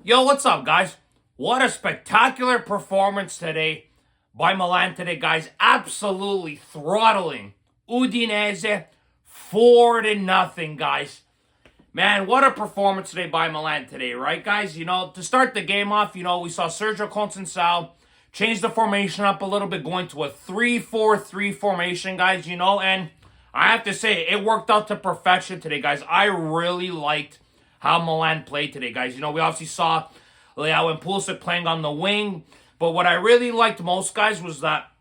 Yo, what's up, guys? What a spectacular performance today by Milan today, guys. Absolutely throttling Udinese 4-0, guys. Man, what a performance today by Milan today, right, guys? To start the game off, we saw Sergio Conceição change the formation up a little bit, going to a 3-4-3 formation, guys, and I have to say, it worked out to perfection today, guys. I really liked how Milan played today, guys. We obviously saw Leao and Pulisic playing on the wing, but what I really liked most, guys, was that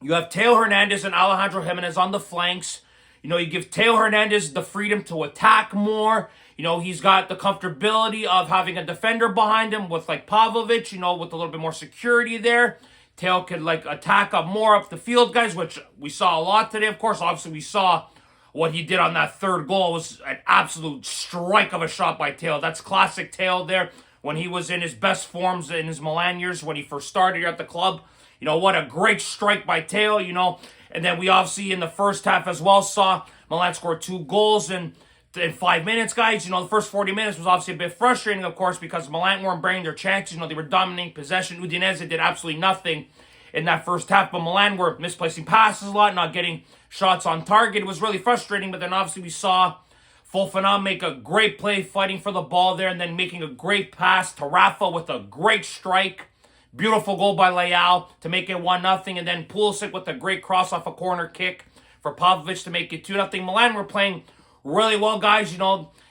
you have Teo Hernandez and Alejandro Jimenez on the flanks. You give Teo Hernandez the freedom to attack more. He's got the comfortability of having a defender behind him with like Pavlovic, with a little bit more security there. Teo could attack up more up the field, guys, which we saw a lot today. Of course, obviously we saw what he did on that third goal was an absolute strike of a shot by Teo. That's classic Teo there when he was in his best forms in his Milan years when he first started here at the club. What a great strike by Teo, And then we obviously in the first half as well saw Milan score 2 goals in 5 minutes, guys. The first 40 minutes was obviously a bit frustrating, of course, because Milan weren't bringing their chances. They were dominating possession. Udinese did absolutely nothing in that first half, but Milan were misplacing passes a lot, not getting shots on target. It was really frustrating, but then obviously we saw Fofana make a great play fighting for the ball there and then making a great pass to Rafa with a great strike. Beautiful goal by Leao to make it 1-0, and then Pulisic with a great cross off a corner kick for Pavlovic to make it 2-0. Milan were playing really well, guys.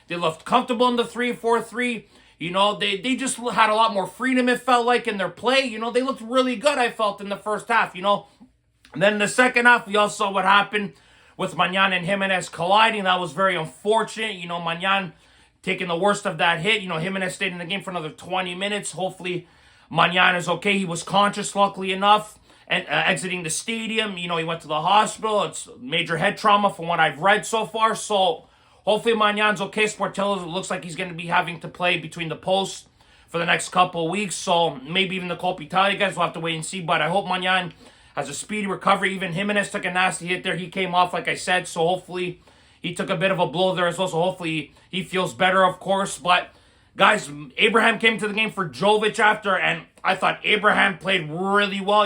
They looked comfortable in the 3-4-3. They just had a lot more freedom, it felt like, in their play. They looked really good, I felt, in the first half, And then in the second half, we all saw what happened with Maignan and Jimenez colliding. That was very unfortunate. Maignan taking the worst of that hit. Jimenez stayed in the game for another 20 minutes. Hopefully, Maignan is okay. He was conscious, luckily enough, and exiting the stadium. He went to the hospital. It's major head trauma from what I've read so far. So hopefully Magnan's okay. Sportello looks like he's going to be having to play between the posts for the next couple of weeks. So maybe even the Coppa Italia guys will have to wait and see. But I hope Maignan has a speedy recovery. Even Jimenez took a nasty hit there. He came off, like I said. So hopefully he took a bit of a blow there as well. So hopefully he feels better, of course. But guys, Abraham came to the game for Jovic after, and I thought Abraham played really well.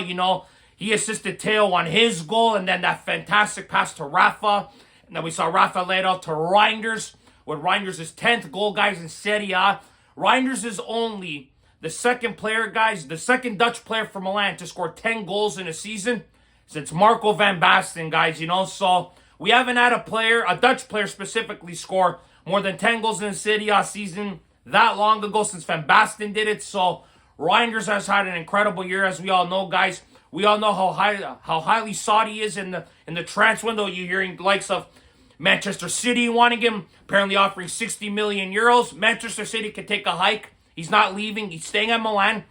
He assisted Teo on his goal, and then that fantastic pass to Rafa. And then we saw Rafa lay it out to Reinders, with Reinders' 10th goal, guys, in Serie A. Reinders is only the second player, guys, the second Dutch player for Milan to score 10 goals in a season since Marco van Basten, guys, So we haven't had a Dutch player specifically, score more than 10 goals in a Serie A season that long ago since Van Basten did it. So Reinders has had an incredible year, as we all know, guys. We all know how highly sought he is in the transfer window. You're hearing the likes of Manchester City wanting him, apparently offering 60 million euros. Manchester City could take a hike. He's not leaving. He's staying at Milan.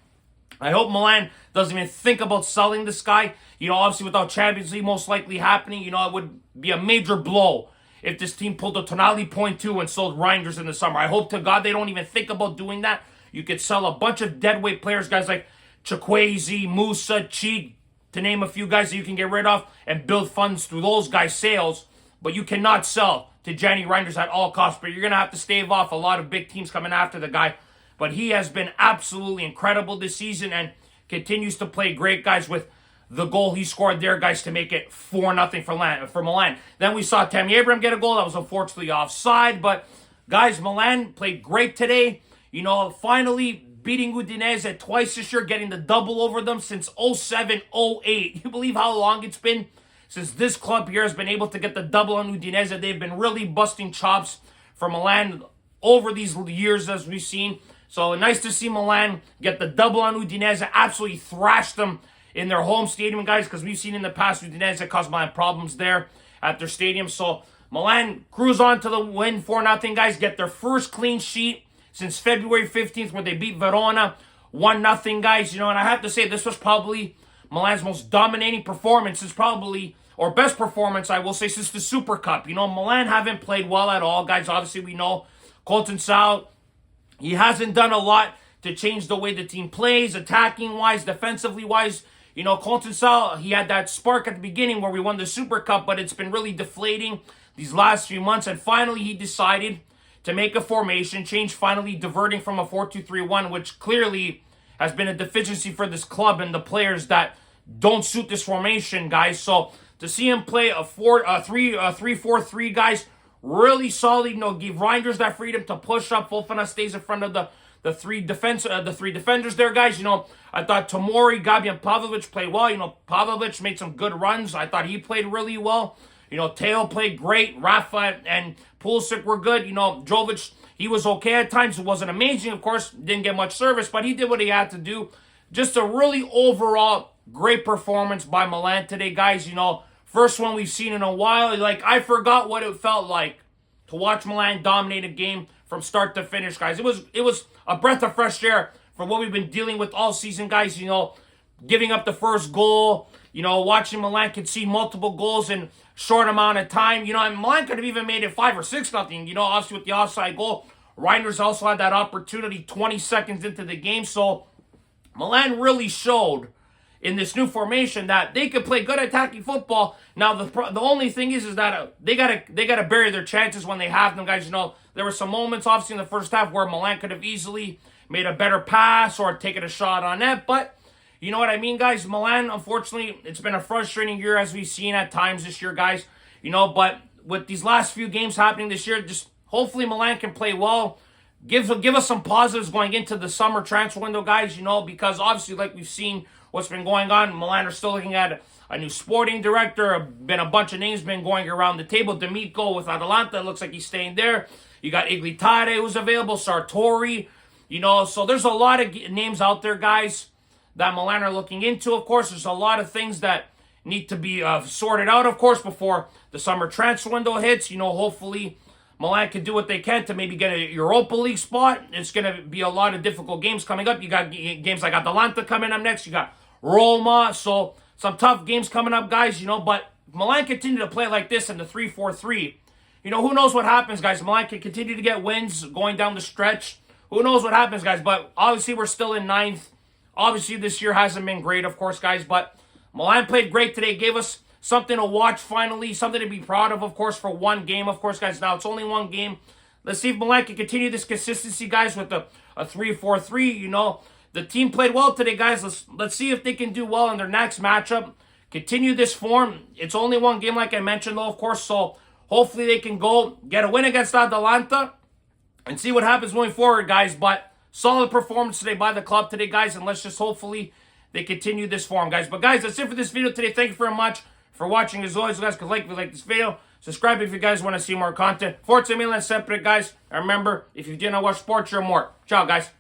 I hope Milan doesn't even think about selling this guy. Obviously without Champions League most likely happening, it would be a major blow if this team pulled a Tonali point 2 and sold Reinders in the summer. I hope to God they don't even think about doing that. You could sell a bunch of deadweight players, guys like Chukwueze, Musa, Cheek, to name a few guys that you can get rid of and build funds through those guys' sales. But you cannot sell to Gianni Reinders at all costs. But you're going to have to stave off a lot of big teams coming after the guy. But he has been absolutely incredible this season and continues to play great, guys, with the goal he scored there, guys, to make it 4-0 for Milan. Then we saw Tammy Abraham get a goal. That was unfortunately offside. But, guys, Milan played great today. Finally beating Udinese twice this year, getting the double over them since 07-08. You believe how long it's been since this club here has been able to get the double on Udinese? They've been really busting chops for Milan over these years, as we've seen. So nice to see Milan get the double on Udinese, absolutely thrashed them in their home stadium, guys, because we've seen in the past Udinese caused Milan problems there at their stadium. So Milan cruise on to the win 4-0, guys, get their first clean sheet since February 15th when they beat Verona 1-0, guys. And I have to say this was probably Milan's most dominating performance, or best performance, I will say, since the Super Cup. Milan haven't played well at all, guys. Obviously, we know Conceição, he hasn't done a lot to change the way the team plays, attacking-wise, defensively-wise. Conceição, he had that spark at the beginning where we won the Super Cup, but it's been really deflating these last few months. And finally, he decided to make a formation change, finally diverting from a 4-2-3-1, which clearly has been a deficiency for this club and the players that don't suit this formation, guys. So to see him play a 3-4-3, guys, really solid. Give Reinders that freedom to push up. Fofana stays in front of the three defenders there, guys. I thought Tomori, Gabi, and Pavlovic played well. Pavlovic made some good runs. I thought he played really well. Teo played great. Rafa and Pulisic were good. Jovic, he was okay at times. It wasn't amazing, of course. Didn't get much service, but he did what he had to do. Just a really overall great performance by Milan today, guys. First one we've seen in a while. I forgot what it felt like to watch Milan dominate a game from start to finish, guys. It was a breath of fresh air from what we've been dealing with all season, guys. Giving up the first goal, watching Milan concede multiple goals in short amount of time. And Milan could have even made it 5 or 6-0, obviously with the offside goal. Reinders also had that opportunity 20 seconds into the game. So Milan really showed in this new formation that they could play good attacking football. Now the only thing is that they gotta bury their chances when they have them, guys. There were some moments obviously in the first half where Milan could have easily made a better pass or taken a shot on net, but you know what I mean, guys? Milan, unfortunately, it's been a frustrating year as we've seen at times this year, guys. But with these last few games happening this year, just hopefully Milan can play well. Give us some positives going into the summer transfer window, guys, because obviously, like we've seen what's been going on, Milan are still looking at a new sporting director. Been a bunch of names been going around the table. D'Amico with Atalanta, looks like he's staying there. You got Iglitare who's available, Sartori, so there's a lot of names out there, guys, that Milan are looking into. Of course, there's a lot of things that need to be sorted out, of course, before the summer transfer window hits. Hopefully Milan can do what they can to maybe get a Europa League spot. It's going to be a lot of difficult games coming up. You got games like Atalanta coming up next. You got Roma. So some tough games coming up, guys, but Milan continue to play like this in the 3-4-3. Who knows what happens, guys? Milan can continue to get wins going down the stretch. Who knows what happens, guys? But obviously we're still in 9th. Obviously this year hasn't been great, of course, guys. But Milan played great today. Gave us something to watch finally. Something to be proud of course, for one game, of course, guys. Now it's only one game. Let's see if Milan can continue this consistency, guys, with a 3-4-3. The team played well today, guys. Let's see if they can do well in their next matchup. Continue this form. It's only one game, like I mentioned, though, of course. So hopefully they can go get a win against Atalanta and see what happens going forward, guys. But solid performance today by the club today, guys. And let's just hopefully they continue this form, guys. But, guys, that's it for this video today. Thank you very much for watching. As always, guys, if you like this video. Subscribe if you guys want to see more content. Forza Milan sempre, guys. And remember, if you didn't watch sports, you're more. Ciao, guys.